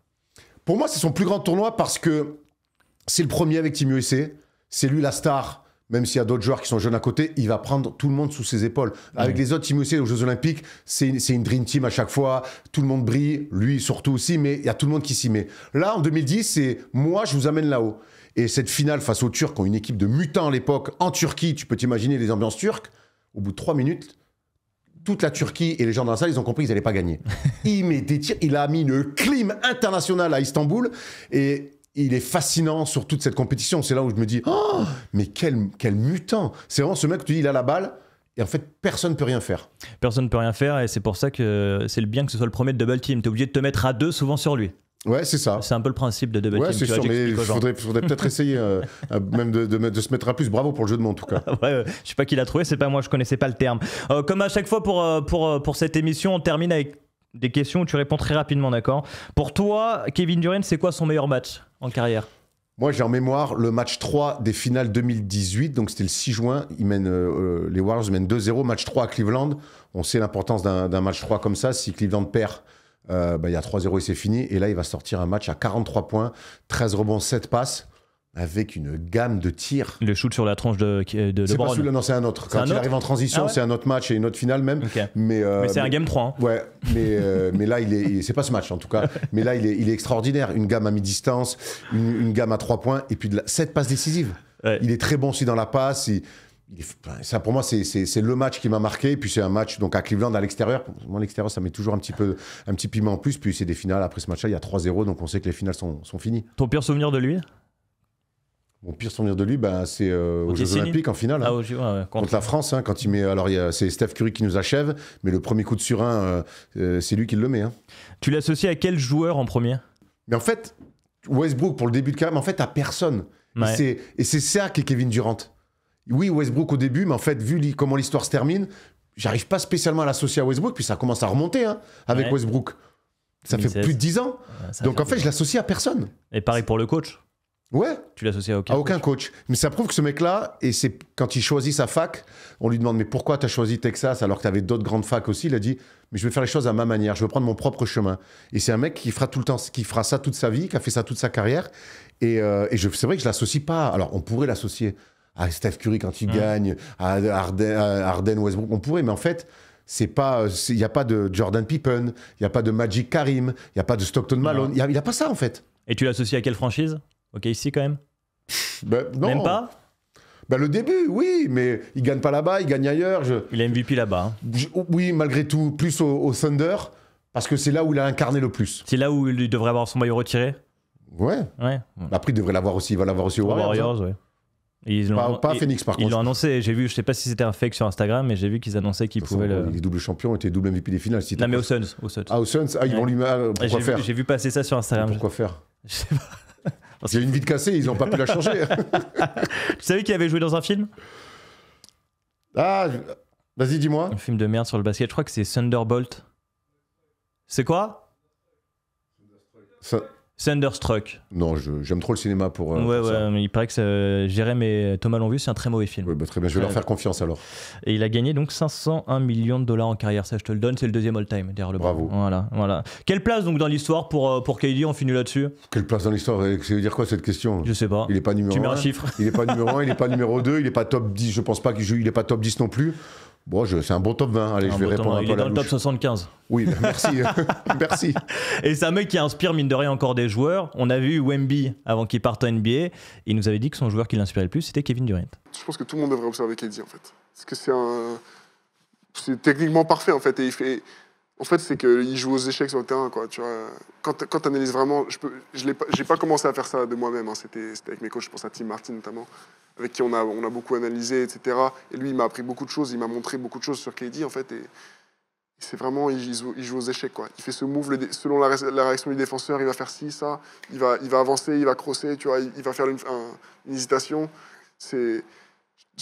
[SPEAKER 2] Pour moi, c'est son plus grand tournoi parce que c'est le premier avec Team USA. C'est lui la star. Même s'il y a d'autres joueurs qui sont jeunes à côté, il va prendre tout le monde sous ses épaules. Avec les autres Team USA aux Jeux Olympiques, c'est une dream team à chaque fois. Tout le monde brille, lui surtout aussi, mais il y a tout le monde qui s'y met. Là, en 2010, c'est moi, je vous amène là-haut. Et cette finale face aux Turcs, qui ont une équipe de mutants à l'époque, en Turquie, tu peux t'imaginer les ambiances turques. Au bout de 3 minutes, toute la Turquie et les gens dans la salle, ils ont compris qu'ils n'allaient pas gagner. Il met des tirs, il a mis une clim internationale à Istanbul, et il est fascinant sur toute cette compétition. C'est là où je me dis, oh, mais quel mutant. C'est vraiment ce mec, tu dis, il a la balle, et en fait, personne ne peut rien faire.
[SPEAKER 1] Personne ne peut rien faire, et c'est pour ça que c'est bien que ce soit le premier de double team. Tu es obligé de te mettre à 2 souvent sur lui.
[SPEAKER 2] Ouais, c'est ça.
[SPEAKER 1] C'est un peu le principe de double team.
[SPEAKER 2] Ouais, c'est sûr, mais il faudrait peut-être essayer même de se mettre à plus. Bravo pour le jeu de mots, en tout cas.
[SPEAKER 1] Ouais, je sais pas qui l'a trouvé, c'est pas moi, je connaissais pas le terme. Comme à chaque fois pour cette émission, on termine avec des questions où tu réponds très rapidement, d'accord? Pour toi, Kevin Durant, c'est quoi son meilleur match en carrière?
[SPEAKER 2] Moi, j'ai en mémoire le match 3 des finales 2018, donc c'était le 6 juin. Les Warriors mènent 2-0, match 3 à Cleveland. On sait l'importance d'un match 3 comme ça. Si Cleveland perd, il y a 3-0 et c'est fini. Et là, il va sortir un match à 43 points, 13 rebonds, 7 passes. avec une gamme de tirs.
[SPEAKER 1] Le shoot sur la tronche de
[SPEAKER 2] C'est pas
[SPEAKER 1] LeBron.
[SPEAKER 2] celui-là, non, c'est un autre.
[SPEAKER 1] C'est
[SPEAKER 2] Quand
[SPEAKER 1] un
[SPEAKER 2] il
[SPEAKER 1] autre
[SPEAKER 2] arrive en transition,
[SPEAKER 1] Ah ouais
[SPEAKER 2] c'est un autre match et une autre finale même.
[SPEAKER 1] Ok.
[SPEAKER 2] Mais
[SPEAKER 1] c'est un game 3. Hein.
[SPEAKER 2] Ouais, mais là, c'est pas ce match en tout cas, mais là, il est extraordinaire. Une gamme à mi-distance, une gamme à 3 points, et puis 7 passes décisives.
[SPEAKER 1] Ouais.
[SPEAKER 2] Il est très bon aussi dans la passe. Ça, pour moi, c'est le match qui m'a marqué. Puis c'est un match donc, à Cleveland, à l'extérieur. Moi, à l'extérieur, ça met toujours un petit piment en plus. Puis c'est des finales. Après ce match-là, il y a 3-0, donc on sait que les finales sont finies.
[SPEAKER 1] Ton pire souvenir de lui?
[SPEAKER 2] Mon pire souvenir de lui, c'est aux Jeux
[SPEAKER 1] Cassini
[SPEAKER 2] Olympiques en finale.
[SPEAKER 1] Ah,
[SPEAKER 2] Ouais, contre la France, hein, quand il met. Alors, c'est Steph Curry qui nous achève, mais le premier coup de surin, c'est lui qui le met. Hein.
[SPEAKER 1] Tu l'associes à quel joueur en premier?
[SPEAKER 2] Mais en fait, Westbrook, pour le début de carrière, mais en fait, à personne.
[SPEAKER 1] Ouais.
[SPEAKER 2] Et c'est ça qui est Kevin Durant. Oui, Westbrook au début, mais en fait, vu comment l'histoire se termine, j'arrive pas spécialement à l'associer à Westbrook, puis ça commence à remonter hein, avec
[SPEAKER 1] Ouais.
[SPEAKER 2] Westbrook. Ça
[SPEAKER 1] 2016.
[SPEAKER 2] fait plus de 10 ans.
[SPEAKER 1] Ça
[SPEAKER 2] Donc
[SPEAKER 1] fait
[SPEAKER 2] en fait, je l'associe à personne.
[SPEAKER 1] Et pareil pour le coach?
[SPEAKER 2] Ouais.
[SPEAKER 1] Tu l'associes à
[SPEAKER 2] À aucun coach. Mais ça prouve que ce mec-là, et c'est quand il choisit sa fac, on lui demande mais pourquoi tu as choisi Texas alors que tu avais d'autres grandes facs aussi. Il a dit mais je vais faire les choses à ma manière, je veux prendre mon propre chemin. Et c'est un mec qui fera tout le temps, qui fera ça toute sa vie, qui a fait ça toute sa carrière. Et c'est vrai que je l'associe pas. Alors on pourrait l'associer à Steph Curry quand il gagne, à Harden, Westbrook, on pourrait, mais en fait. Il n'y a pas de Jordan Pippen, il n'y a pas de Magic Karim, il n'y a pas de Stockton Malone, il n'y a pas ça en fait.
[SPEAKER 1] Et tu l'associes à quelle franchise? Ok, ici quand même?
[SPEAKER 2] Non.
[SPEAKER 1] Même pas?
[SPEAKER 2] Le début, oui, mais il gagne pas là-bas, il gagne ailleurs.
[SPEAKER 1] Il a MVP là-bas. Hein.
[SPEAKER 2] Oui, malgré tout, plus au Thunder, parce que c'est là où il a incarné le plus.
[SPEAKER 1] C'est là où il devrait avoir son maillot retiré?
[SPEAKER 2] Ouais. Après, il devrait l'avoir aussi, il va l'avoir aussi aux Warriors.
[SPEAKER 1] Ouais. Ils
[SPEAKER 2] pas à Phoenix par contre.
[SPEAKER 1] Ils l'ont annoncé, j'ai vu, je sais pas si c'était un fake sur Instagram, mais j'ai vu qu'ils annonçaient qu'ils pouvaient le.
[SPEAKER 2] Il est double champion, il était double MVP des finales.
[SPEAKER 1] Non, mais aux Suns.
[SPEAKER 2] Ah, aux Suns, ils vont lui mettre. Pourquoi faire
[SPEAKER 1] J'ai vu passer ça sur Instagram.
[SPEAKER 2] Pourquoi faire
[SPEAKER 1] Je sais pas.
[SPEAKER 2] Il y a une vitre cassée, ils n'ont pas pu la changer.
[SPEAKER 1] Tu savais qu'il avait joué dans un film?
[SPEAKER 2] Ah, vas-y, dis-moi.
[SPEAKER 1] Un film de merde sur le basket, je crois que c'est Thunderbolt. C'est quoi? Thunderstruck.
[SPEAKER 2] Non, j'aime trop le cinéma pour.
[SPEAKER 1] Ouais, mais il paraît que Jérém et Thomas l'ont vu, c'est un très mauvais film.
[SPEAKER 2] Ouais, très bien, je vais leur faire confiance alors.
[SPEAKER 1] Et il a gagné donc 501 millions de dollars en carrière, ça je te le donne, c'est le deuxième all-time derrière le
[SPEAKER 2] Bravo.
[SPEAKER 1] Voilà. Quelle place donc dans l'histoire pour KD, on finit là-dessus?
[SPEAKER 2] Quelle place dans l'histoire? Ça veut dire quoi cette question?
[SPEAKER 1] Je sais pas.
[SPEAKER 2] Il est pas numéro 1.
[SPEAKER 1] Tu mets un chiffre.
[SPEAKER 2] Il est pas numéro 1, il est pas numéro 2, il est pas top 10, je pense pas qu'il est pas top 10 non plus. Bon, c'est un bon top 20. Allez, je vais répondre un peu à la louche.
[SPEAKER 1] Il est dans le top 75.
[SPEAKER 2] Oui, merci. Merci.
[SPEAKER 1] Et c'est un mec qui inspire, mine de rien, encore des joueurs. On a vu Wemby avant qu'il parte en NBA. Il nous avait dit que son joueur qui l'inspirait le plus, c'était Kevin Durant.
[SPEAKER 4] Je pense que tout le monde devrait observer KD, en fait. Parce que c'est techniquement parfait, en fait. Et en fait, c'est qu'il joue aux échecs sur le terrain, quoi. Tu vois, quand tu analyses vraiment... J'ai pas commencé à faire ça de moi-même. Hein. C'était avec mes coachs, je pense à Tim Martin, notamment, avec qui on a beaucoup analysé, etc. Et lui, il m'a appris beaucoup de choses. Il m'a montré beaucoup de choses sur KD, en fait. Et c'est vraiment... Il joue aux échecs, quoi. Il fait ce move, selon la réaction du défenseur, il va faire ci, ça. Il va avancer, il va crosser, tu vois. Il va faire une hésitation. Je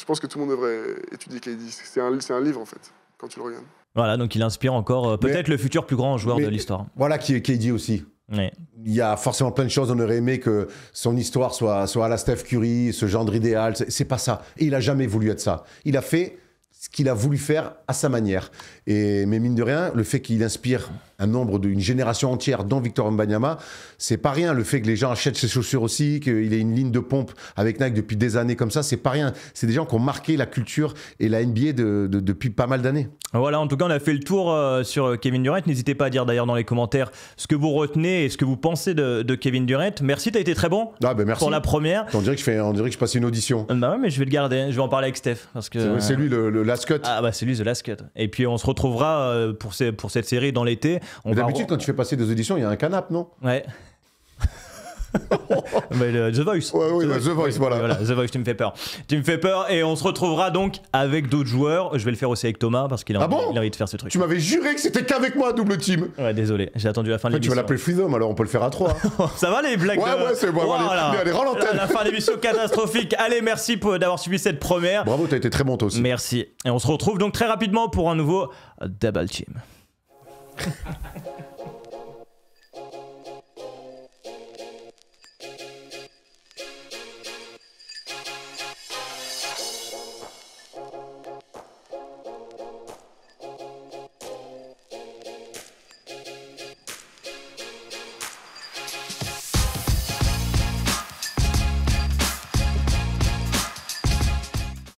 [SPEAKER 4] pense que tout le monde devrait étudier KD. C'est un livre, en fait, quand tu le regardes.
[SPEAKER 1] Voilà, donc il inspire encore peut-être le futur plus grand joueur de l'histoire.
[SPEAKER 2] Voilà qui est KD aussi.
[SPEAKER 1] Ouais.
[SPEAKER 2] Il y a forcément plein de choses, on aurait aimé que son histoire soit à la Steph Curry, ce genre idéal, c'est pas ça. Et il a jamais voulu être ça. Il a fait ce qu'il a voulu faire à sa manière. Mais mine de rien, le fait qu'il inspire une génération entière, dont Victor Wembanyama, c'est pas rien. Le fait que les gens achètent ses chaussures aussi, qu'il ait une ligne de pompe avec Nike depuis des années comme ça, c'est pas rien. C'est des gens qui ont marqué la culture et la NBA depuis pas mal d'années.
[SPEAKER 1] Voilà, en tout cas, on a fait le tour sur Kevin Durant. N'hésitez pas à dire d'ailleurs dans les commentaires ce que vous retenez et ce que vous pensez de Kevin Durant. Merci, t'as été très bon
[SPEAKER 2] merci.
[SPEAKER 1] Pour la première.
[SPEAKER 2] On dirait que je passe une audition.
[SPEAKER 1] Bah ouais, mais je vais le garder. Je vais en parler avec Steph. Parce que,
[SPEAKER 2] c'est lui le last cut.
[SPEAKER 1] Ah bah c'est lui the last cut. Et puis on se retrouvera pour cette série dans l'été.
[SPEAKER 2] D'habitude, quand tu fais passer des auditions, il y a un canapé, non?
[SPEAKER 1] Ouais. Mais The Voice.
[SPEAKER 2] Ouais, The Voice, voilà.
[SPEAKER 1] The Voice, tu me fais peur. Tu me fais peur et on se retrouvera donc avec d'autres joueurs. Je vais le faire aussi avec Thomas parce qu'il a envie de faire ce truc.
[SPEAKER 2] Tu m'avais juré que c'était qu'avec moi, double team.
[SPEAKER 1] Ouais, désolé, j'ai attendu la fin de l'émission.
[SPEAKER 2] Tu vas l'appeler Freedom, alors on peut le faire à 3.
[SPEAKER 1] Ça va les blagues?
[SPEAKER 2] Ouais, c'est bon. Allez, rends l'antenne.
[SPEAKER 1] La fin de l'émission catastrophique. Allez, merci d'avoir suivi cette première.
[SPEAKER 2] Bravo, t'as été très bon toi aussi.
[SPEAKER 1] Merci. Et on se retrouve donc très rapidement pour un nouveau Double Team.